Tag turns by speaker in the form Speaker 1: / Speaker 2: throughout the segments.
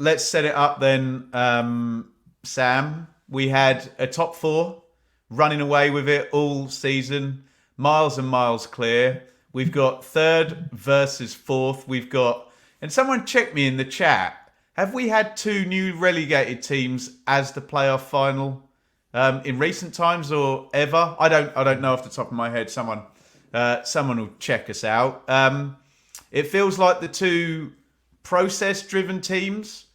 Speaker 1: let's set it up then, Sam. We had a top four running away with it all season, miles and miles clear. We've got third versus fourth. We've got, and someone check me in the chat. Have we had two new relegated teams as the playoff final in recent times or ever? I don't know off the top of my head. Someone will check us out. It feels like the two process-driven teams,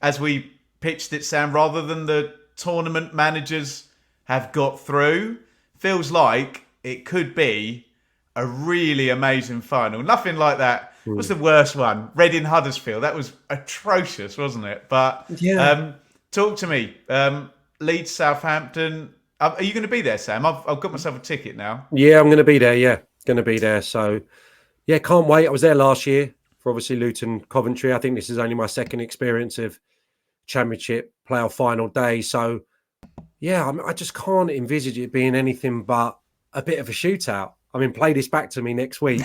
Speaker 1: as we pitched it, Sam, rather than the tournament managers have got through. Feels like it could be a really amazing final. Nothing like that. What's the worst one? Reading Huddersfield. That was atrocious, wasn't it? But
Speaker 2: Yeah.
Speaker 1: talk to me. Leeds Southampton. Are you going to be there, Sam? I've got myself a ticket now.
Speaker 2: Yeah, I'm going to be there. Yeah, going to be there. So, yeah, can't wait. I was there last year for obviously Luton Coventry. I think this is only my second experience of Championship playoff final day. So, yeah, I just can't envisage it being anything but a bit of a shootout. I mean, play this back to me next week.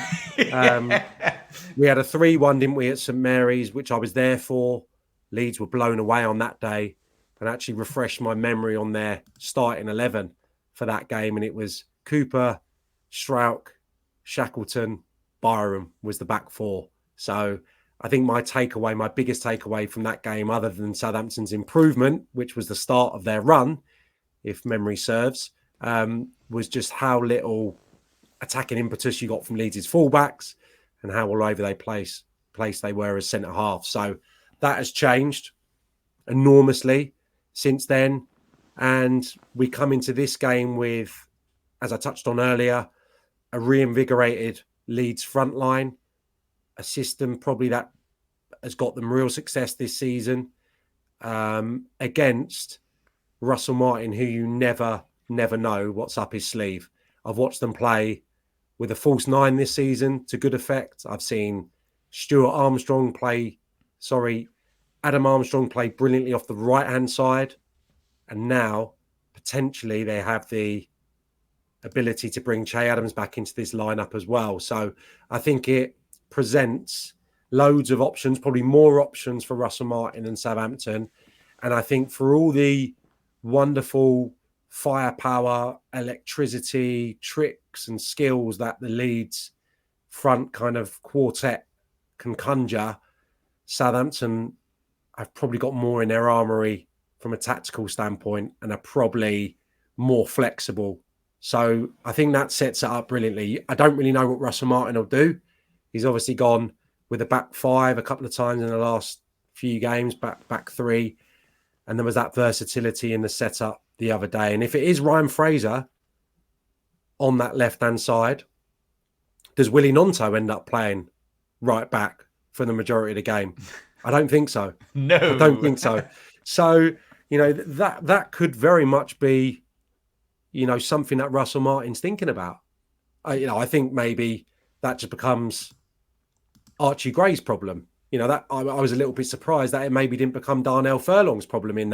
Speaker 2: We had a 3-1, didn't we, at St Mary's, which I was there for. Leeds were blown away on that day, and actually refreshed my memory on their starting 11 for that game. And it was Cooper, Strauch, Shackleton, Byram was the back four. So I think my biggest takeaway from that game, other than Southampton's improvement, which was the start of their run, if memory serves, was just how little attacking impetus you got from Leeds' fullbacks and how all over they place they were as centre half. So that has changed enormously since then. And we come into this game with, as I touched on earlier, a reinvigorated Leeds front line, a system probably that has got them real success this season, against Russell Martin, who you never know what's up his sleeve. I've watched them play with a false nine this season to good effect. I've seen Adam Armstrong play brilliantly off the right-hand side. And now, potentially, they have the ability to bring Che Adams back into this lineup as well. So I think it presents loads of options, probably more options for Russell Martin and Southampton. And I think for all the wonderful firepower, electricity, tricks and skills that the Leeds front kind of quartet can conjure, Southampton have probably got more in their armoury from a tactical standpoint and are probably more flexible. So I think that sets it up brilliantly. I don't really know what Russell Martin will do. He's obviously gone with a back five a couple of times in the last few games, back three. And there was that versatility in the setup the other day. And if it is Ryan Fraser on that left-hand side, does Willie Gnonto end up playing right back for the majority of the game? I don't think so.
Speaker 1: No.
Speaker 2: I don't think so. So, that could very much be, something that Russell Martin's thinking about. I think maybe that just becomes Archie Gray's problem. That I was a little bit surprised that it maybe didn't become Darnell Furlong's problem in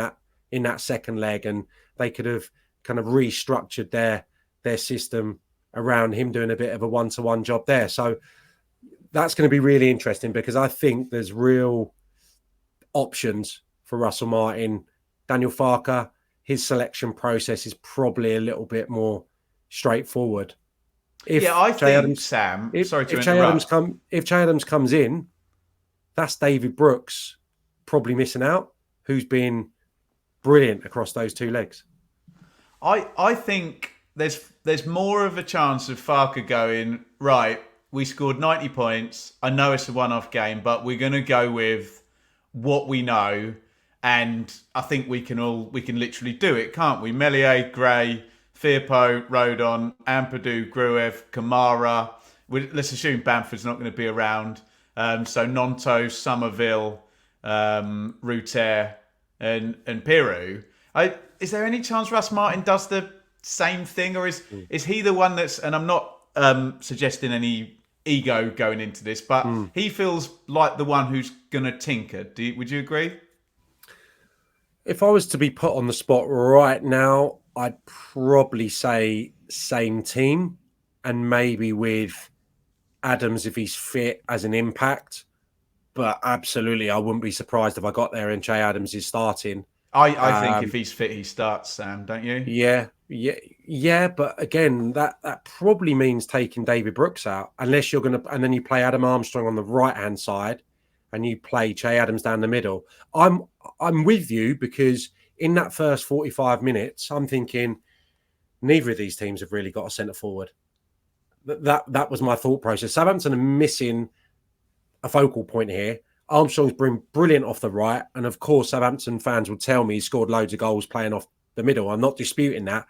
Speaker 2: that second leg, and they could have kind of restructured their system around him doing a bit of a one-to-one job there. So that's going to be really interesting because I think there's real options for Russell Martin. Daniel Farker, his selection process is probably a little bit more straightforward.
Speaker 1: If
Speaker 2: Che Adams comes in, that's David Brooks probably missing out, who's been brilliant across those two legs.
Speaker 1: I think there's more of a chance of Farker going, right, we scored 90 points. I know it's a one-off game, but we're going to go with what we know. And I think we can literally do it, can't we? Meslier, Gray, Firpo, Rodon, Ampadu, Gruev, Kamara. Let's assume Bamford's not going to be around. So Gnonto, Somerville, Ruter, and Piru. Is there any chance Russ Martin does the same thing, or is he the one that's? And I'm not suggesting any ego going into this, but he feels like the one who's going to tinker. Would you agree?
Speaker 2: If I was to be put on the spot right now, I'd probably say same team, and maybe with Adams if he's fit as an impact, but absolutely, I wouldn't be surprised if I got there and Che Adams is starting.
Speaker 1: I think if he's fit, he starts, Sam, don't you?
Speaker 2: Yeah, yeah, yeah. But again, that probably means taking David Brooks out, unless you're going to, and then you play Adam Armstrong on the right hand side, and you play Che Adams down the middle. I'm with you because in that first 45 minutes, I'm thinking neither of these teams have really got a centre forward. That was my thought process. Southampton are missing a focal point here. Armstrong's been brilliant off the right, and of course, Southampton fans will tell me he scored loads of goals playing off the middle. I'm not disputing that,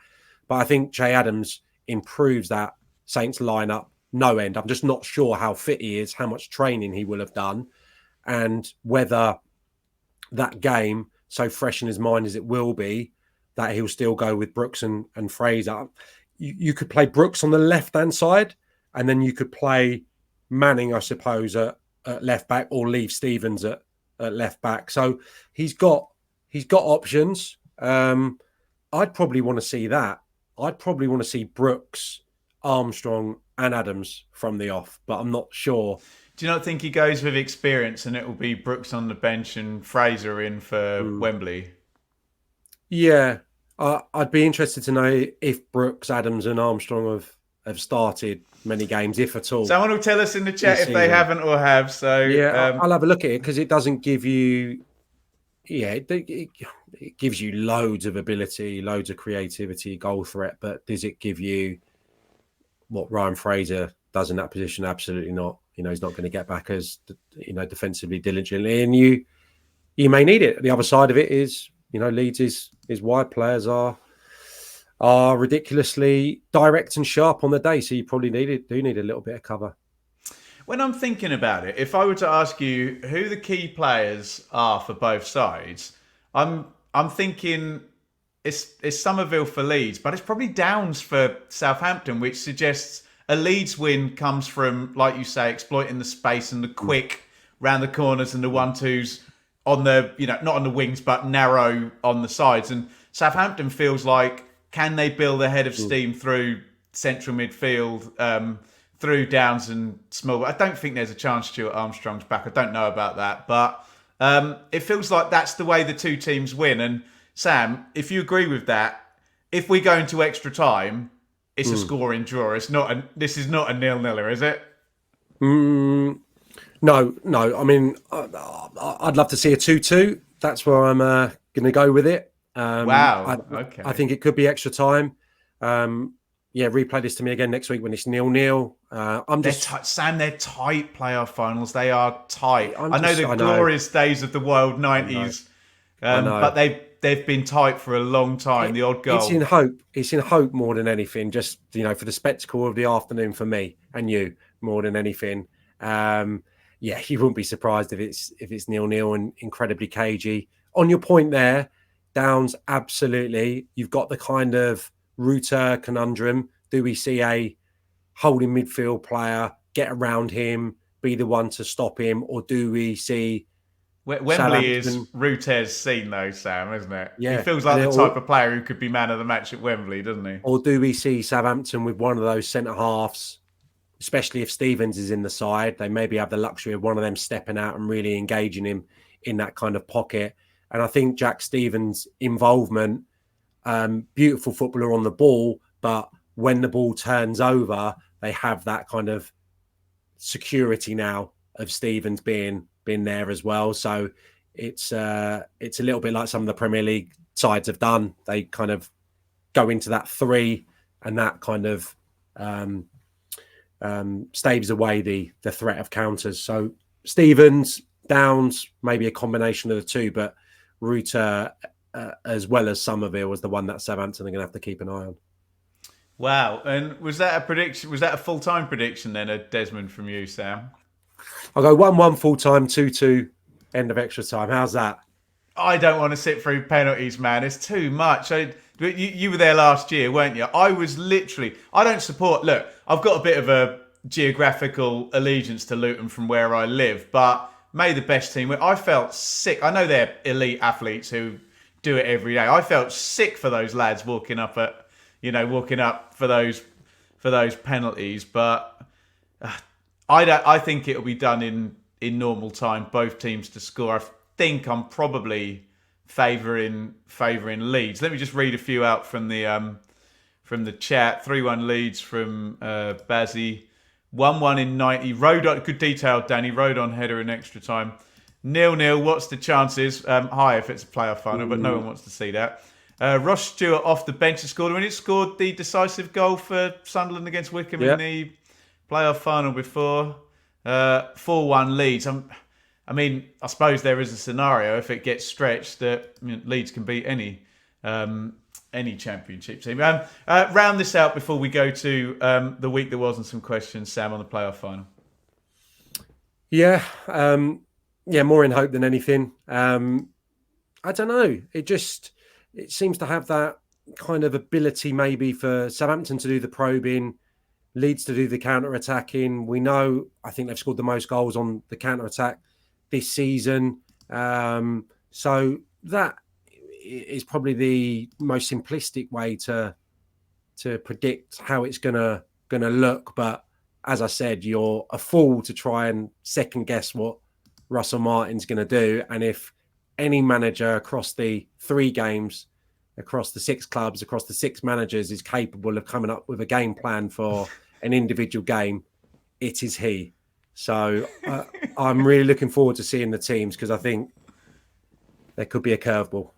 Speaker 2: but I think Che Adams improves that Saints lineup no end. I'm just not sure how fit he is, how much training he will have done, and whether that game, so fresh in his mind as it will be, that he'll still go with Brooks and Fraser. You could play Brooks on the left-hand side, and then you could play Manning, I suppose, at left back, or leave Stevens at left back. So he's got options. I'd probably want to see that. I'd probably want to see Brooks, Armstrong, and Adams from the off, but I'm not sure.
Speaker 1: Do you not think he goes with experience and it will be Brooks on the bench and Fraser in for Wembley?
Speaker 2: Yeah, I'd be interested to know if Brooks, Adams, and Armstrong have started many games, if at all.
Speaker 1: Someone will tell us in the chat if they haven't or have. So
Speaker 2: yeah, I'll have a look at it because it doesn't give you. Yeah, it gives you loads of ability, loads of creativity, goal threat, but does it give you what Ryan Fraser does in that position? Absolutely not. He's not going to get back as defensively diligently, and you may need it. The other side of it is, Leeds is wide players are ridiculously direct and sharp on the day, so you probably do need a little bit of cover.
Speaker 1: When I'm thinking about it, if I were to ask you who the key players are for both sides, I'm thinking it's Somerville for Leeds, but it's probably Downs for Southampton, which suggests a Leeds win comes from, like you say, exploiting the space and the quick round the corners and the 1-2s on the, not on the wings, but narrow on the sides. And Southampton feels like, can they build a head of steam through central midfield, through Downs and Small? I don't think there's a chance Stuart Armstrong's back. I don't know about that. But it feels like that's the way the two teams win. And Sam, if you agree with that, if we go into extra time, it's a scoring draw. This is not a 0-0, is it?
Speaker 2: No. I mean, I'd love to see a 2-2. That's where I'm going to go with it.
Speaker 1: Wow. Okay.
Speaker 2: I think it could be extra time. Replay this to me again next week when it's 0-0.
Speaker 1: Sam, they're tight playoff finals. They are tight. I know the glorious days of the wild 90s, but they've been tight for a long time. The odd goal.
Speaker 2: It's in hope more than anything. Just for the spectacle of the afternoon for me and you more than anything. You wouldn't be surprised if it's 0-0 and incredibly cagey. On your point there, Downs, absolutely. You've got the kind of Ruter conundrum. Do we see a holding midfield player get around him, be the one to stop him, or do we see
Speaker 1: Wembley is Ruter's scene though, Sam, isn't it?
Speaker 2: Yeah.
Speaker 1: He feels like the type of player who could be man of the match at Wembley, doesn't he?
Speaker 2: Or do we see Southampton with one of those centre halves, especially if Stevens is in the side? They maybe have the luxury of one of them stepping out and really engaging him in that kind of pocket. And I think Jack Stevens' involvement, beautiful footballer on the ball, but when the ball turns over, they have that kind of security now of Stevens being there as well. So it's a little bit like some of the Premier League sides have done. They kind of go into that 3 and that kind of staves away the threat of counters. So Stevens, Downs, maybe a combination of the two, but Ruter as well as Somerville was the one that Southampton are going to have to keep an eye on.
Speaker 1: Wow. And was that a prediction? Was that a full-time prediction then, a Desmond from you, Sam?
Speaker 2: I'll go 1-1 full-time, 2-2 end of extra time. How's that?
Speaker 1: I don't want to sit through penalties, man. It's too much. You were there last year, weren't you? I was literally... I don't support... Look, I've got a bit of a geographical allegiance to Luton from where I live, but may the best team... I felt sick. I know they're elite athletes who do it every day. I felt sick for those lads walking up for those penalties, but I think it'll be done in normal time, both teams to score. I think I'm probably favouring Leeds. Let me just read a few out from the chat. 3-1 Leeds from Bazzy. 1-1 in 90. Rodon, good detail, Danny. Rodon header in extra time. 0-0. What's the chances? High if it's a playoff final, but no one wants to see that. Ross Stewart off the bench has scored. When it scored the decisive goal for Sunderland against Wickham in the playoff final before. 4-1 Leeds. I mean, I suppose there is a scenario if it gets stretched that Leeds can beat any championship team. Round this out before we go to the week that was and some questions, Sam, on the playoff final.
Speaker 2: Yeah, more in hope than anything. I don't know. It seems to have that kind of ability maybe for Southampton to do the probing, Leeds to do the counter-attacking. We know, I think they've scored the most goals on the counter-attack this season. So that is probably the most simplistic way to predict how it's gonna look. But as I said, you're a fool to try and second guess what Russell Martin's going to do. And if any manager across the 3 games, across the 6 clubs, across the 6 managers is capable of coming up with a game plan for an individual game, it is he. So I'm really looking forward to seeing the teams because I think there could be a curveball.